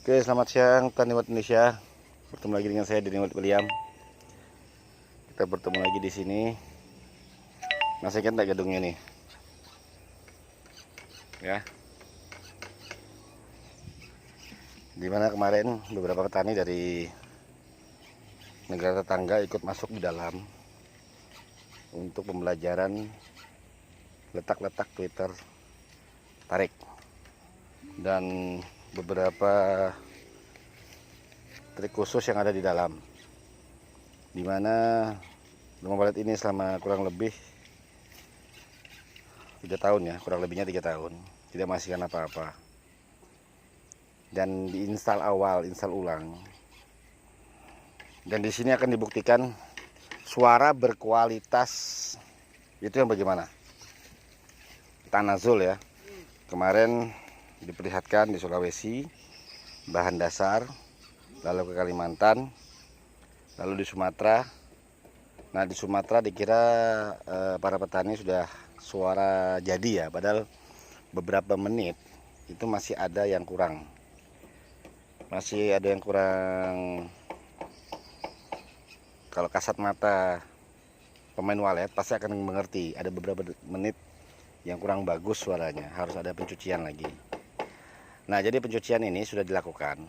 Oke, selamat siang Tani Wat Indonesia. Bertemu lagi dengan saya Denny William. Kita bertemu lagi di sini. Masih ingat nggak gedungnya nih? Ya. Dimana kemarin beberapa petani dari negara tetangga ikut masuk di dalam untuk pembelajaran letak-letak Twitter tarik dan beberapa trik khusus yang ada di dalam, dimana rumah walet ini selama kurang lebih 3 tahun ya, kurang lebihnya 3 tahun tidak menghasilkan apa-apa, dan diinstal awal, install ulang, dan di sini akan dibuktikan suara berkualitas itu yang bagaimana. Tanazul ya, kemarin diperlihatkan di Sulawesi, bahan dasar, lalu ke Kalimantan, lalu di Sumatera. Nah, di Sumatera dikira para petani sudah suara jadi ya, padahal beberapa menit itu masih ada yang kurang. Masih ada yang kurang. Kalau kasat mata pemain walet pasti akan mengerti, ada beberapa menit yang kurang bagus suaranya, harus ada pencucian lagi. Nah, jadi pencucian ini sudah dilakukan.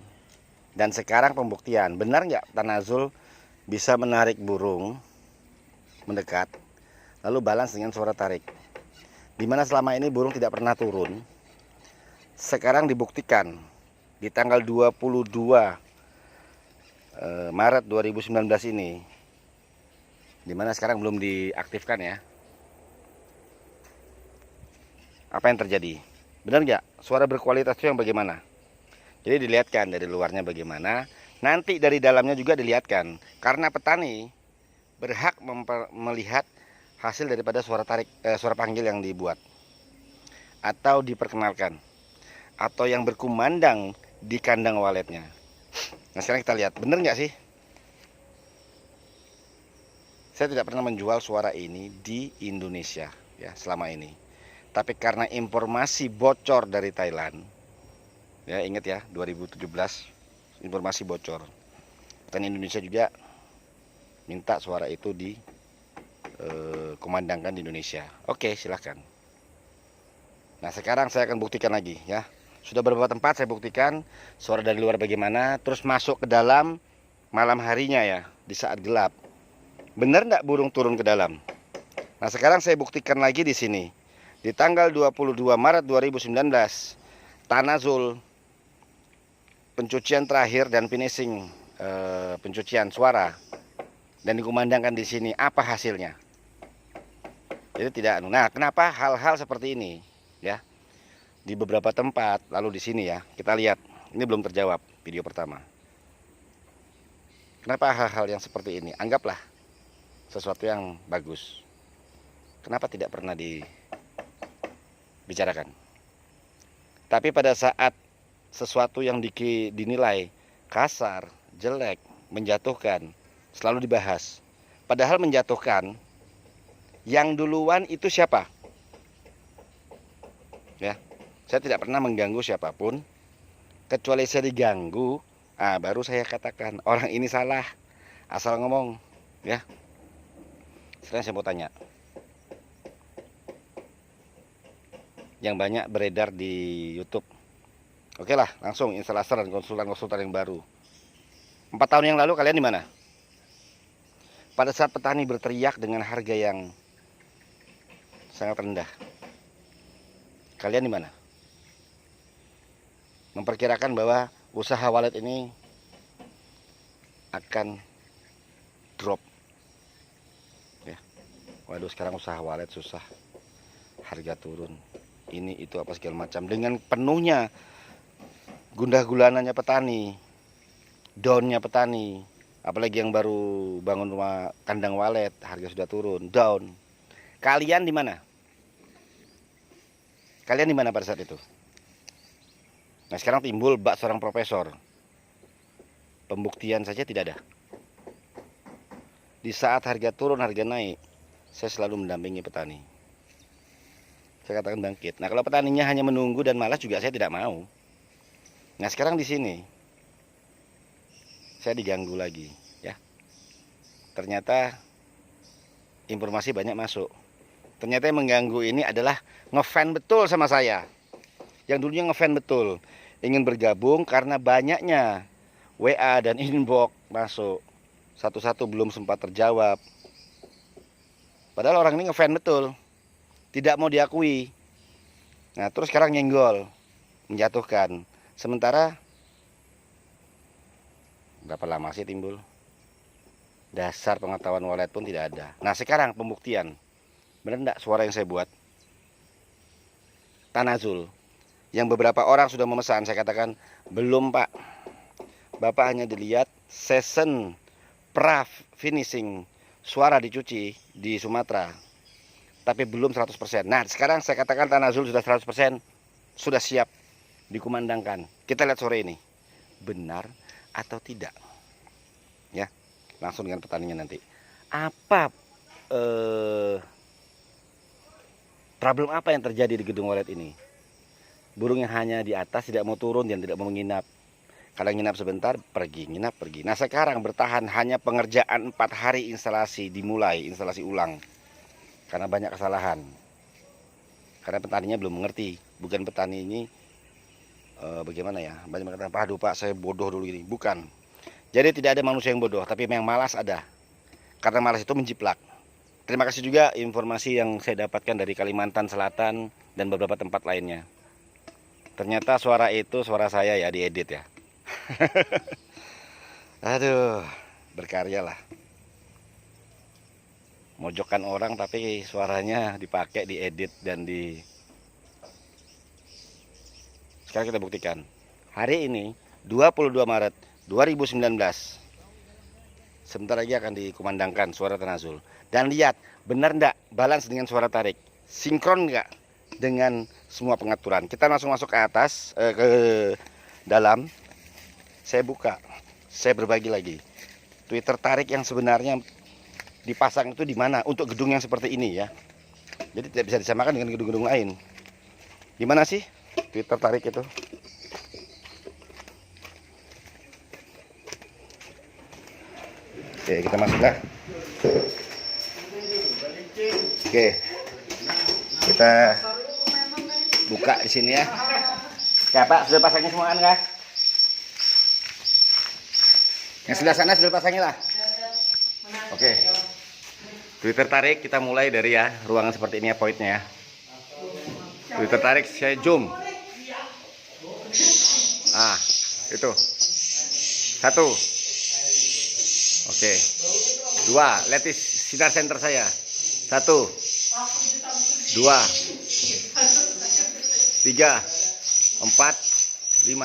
Dan sekarang pembuktian, benar nggak Tanazul bisa menarik burung mendekat, lalu balance dengan suara tarik. Dimana selama ini burung tidak pernah turun, sekarang dibuktikan di tanggal 22 Maret 2019 ini, dimana sekarang belum diaktifkan ya. Apa yang terjadi? Benar nggak? Suara berkualitas itu yang bagaimana? Jadi dilihatkan dari luarnya bagaimana, nanti dari dalamnya juga dilihatkan. Karena petani berhak melihat hasil daripada suara tarik, suara panggil yang dibuat atau diperkenalkan, atau yang berkumandang di kandang waletnya. Nah, sekarang kita lihat, benar nggak sih? Saya tidak pernah menjual suara ini di Indonesia ya selama ini. Tapi karena informasi bocor dari Thailand, ya ingat ya 2017 informasi bocor, petani Indonesia juga minta suara itu dikumandangkan di Indonesia. Oke, silahkan. Nah, sekarang saya akan buktikan lagi ya. Sudah beberapa tempat saya buktikan suara dari luar bagaimana, terus masuk ke dalam malam harinya ya, di saat gelap. Benar nggak burung turun ke dalam? Nah, sekarang saya buktikan lagi di sini. Di tanggal 22 Maret 2019, Tanazul pencucian terakhir dan finishing pencucian suara dan dikumandangkan di sini. Apa hasilnya? Jadi tidak. Nah, kenapa hal-hal seperti ini ya di beberapa tempat, lalu di sini ya kita lihat ini belum terjawab video pertama. Kenapa hal-hal yang seperti ini? Anggaplah sesuatu yang bagus. Kenapa tidak pernah dibicarakan? Tapi pada saat sesuatu yang dinilai kasar, jelek, menjatuhkan, selalu dibahas. Padahal menjatuhkan yang duluan itu siapa? Ya, saya tidak pernah mengganggu siapapun, kecuali saya diganggu, baru saya katakan orang ini salah, asal ngomong, ya. Sekarang saya mau tanya, yang banyak beredar di YouTube. Oke lah, langsung instalator dan konsultan yang baru. 4 tahun yang lalu kalian di mana? Pada saat petani berteriak dengan harga yang sangat rendah, kalian di mana? Memperkirakan bahwa usaha walet ini akan drop. Ya. Waduh, sekarang usaha walet susah, harga turun, ini itu apa segala macam, dengan penuhnya gundah gulananya petani, downnya petani, apalagi yang baru bangun rumah kandang walet, harga sudah turun, down. Kalian di mana? Kalian di mana pada saat itu? Nah, sekarang timbul bak seorang profesor. Pembuktian saja tidak ada. Di saat harga turun, harga naik, saya selalu mendampingi petani. Saya katakan bangkit. Nah, kalau petaninya hanya menunggu dan malas juga saya tidak mau. Nah, sekarang di sini saya diganggu lagi ya. Ternyata informasi banyak masuk. Ternyata yang mengganggu ini adalah ngefan betul sama saya. Yang dulunya ngefan betul, ingin bergabung karena banyaknya WA dan inbox masuk. Satu-satu belum sempat terjawab. Padahal orang ini ngefan betul, tidak mau diakui. Nah, terus sekarang nyenggol, menjatuhkan. Sementara berapa lama sih timbul? Dasar pengetahuan wallet pun tidak ada. Nah, sekarang pembuktian. Benar enggak suara yang saya buat? Tanazul. Yang beberapa orang sudah memesan, saya katakan, belum Pak. Bapak hanya dilihat session pra-finishing suara dicuci di Sumatera. Tapi belum 100%. Nah, sekarang saya katakan Tanazul sudah 100%. Sudah siap dikumandangkan. Kita lihat sore ini. Benar atau tidak? Ya, langsung dengan petaninya nanti. Apa problem apa yang terjadi di gedung wallet ini? Burung yang hanya di atas tidak mau turun dan tidak mau menginap. Kadang nginap sebentar, pergi, nginap, pergi. Nah, sekarang bertahan hanya pengerjaan 4 hari instalasi dimulai, instalasi ulang. Karena banyak kesalahan. Karena petaninya belum mengerti. Bukan petani ini bagaimana ya? Banyak mengatakan, "Aduh Pak, saya bodoh dulu ini." Bukan. Jadi tidak ada manusia yang bodoh, tapi yang malas ada. Karena malas itu menjiplak. Terima kasih juga informasi yang saya dapatkan dari Kalimantan Selatan dan beberapa tempat lainnya. Ternyata suara itu suara saya ya, diedit ya. Aduh, berkarya lah. Mojokan orang tapi suaranya dipakai, diedit dan di. Sekarang kita buktikan. Hari ini 22 Maret 2019. Sebentar lagi akan dikumandangkan suara Tanazul. Dan lihat, benar enggak balance dengan suara tarik? Sinkron enggak dengan semua pengaturan? Kita langsung masuk ke atas, ke dalam. Saya buka, saya berbagi lagi. Twitter tarik yang sebenarnya dipasang itu di mana untuk gedung yang seperti ini ya. Jadi tidak bisa disamakan dengan gedung-gedung lain. Di mana sih Twitter tarik itu? Oke, kita masuklah. Oke, kita buka di sini ya. Ya Pak, sudah pasangnya semua kan kah? Yang sebelah sana sudah pasangnya lah. Oke. Twitter tarik kita mulai dari ya ruangan seperti ini ya poinnya ya. Twitter tarik saya zoom. Ah, itu. 1. Oke. 2, lihat sinar center saya. 1, 2, 3, 4, 5.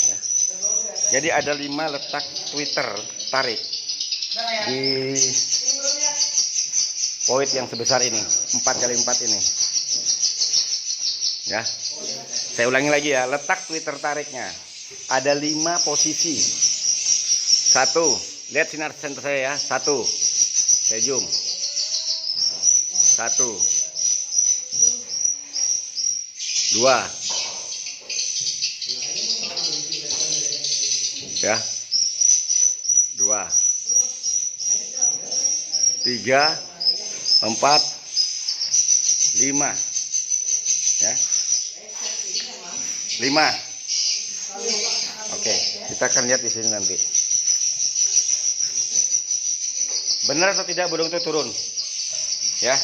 Ya. Jadi ada 5 letak Twitter tarik di poin yang sebesar ini, 4x4 ini. Ya. Saya ulangi lagi ya, letak Twitter tariknya ada 5 posisi. 1, lihat sinar center saya ya. 1, saya zoom. 1, 2, ya, 2, 3, 4, 5, ya, 5. Oke, kita akan lihat di sini nanti. Benar atau tidak burung itu turun? Ya,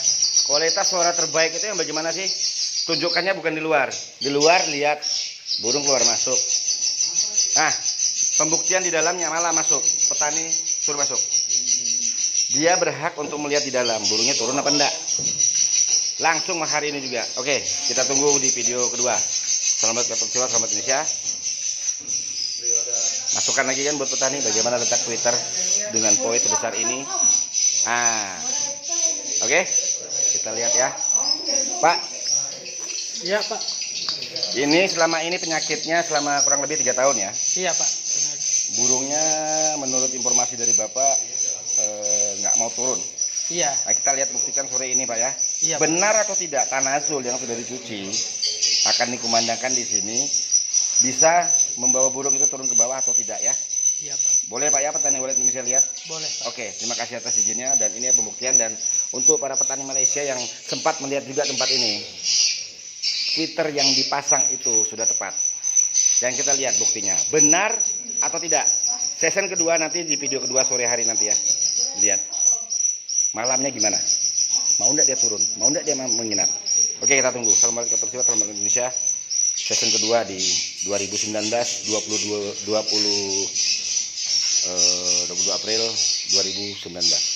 kualitas suara terbaik itu yang bagaimana sih? Tunjukkannya bukan di luar. Di luar lihat burung keluar masuk. Nah, pembuktian di dalamnya malah masuk. Petani suruh masuk. Dia berhak untuk melihat di dalam burungnya turun apa enggak. Langsung hari ini juga. Oke, kita tunggu di video kedua. Selamat keciwa, selamat Indonesia. Masukkan lagi kan buat petani bagaimana letak Twitter dengan poin sebesar ini. Oke, kita lihat ya, Pak. Iya Pak. Ini selama ini penyakitnya selama kurang lebih 3 tahun ya. Iya Pak. Burungnya menurut informasi dari Bapak nggak mau turun. Iya. Nah, kita lihat buktikan sore ini Pak ya. Iya, benar Pak. Atau tidak Tanazul yang sudah dicuci akan dikumandangkan di sini bisa membawa burung itu turun ke bawah atau tidak ya. Iya Pak. Boleh Pak ya, petani walet Indonesia lihat? Boleh Pak. Oke, terima kasih atas izinnya, dan ini pembuktian. Dan untuk para petani Malaysia yang sempat melihat juga tempat ini, Twitter yang dipasang itu sudah tepat. Dan kita lihat buktinya, benar atau tidak. Season kedua nanti di video kedua sore hari nanti ya. Lihat malamnya gimana. Mau enggak dia turun? Mau enggak dia menginap? Oke, kita tunggu. Assalamualaikum warahmatullahi wabarakatuh. Indonesia. Season kedua di 2019 22 April 2019.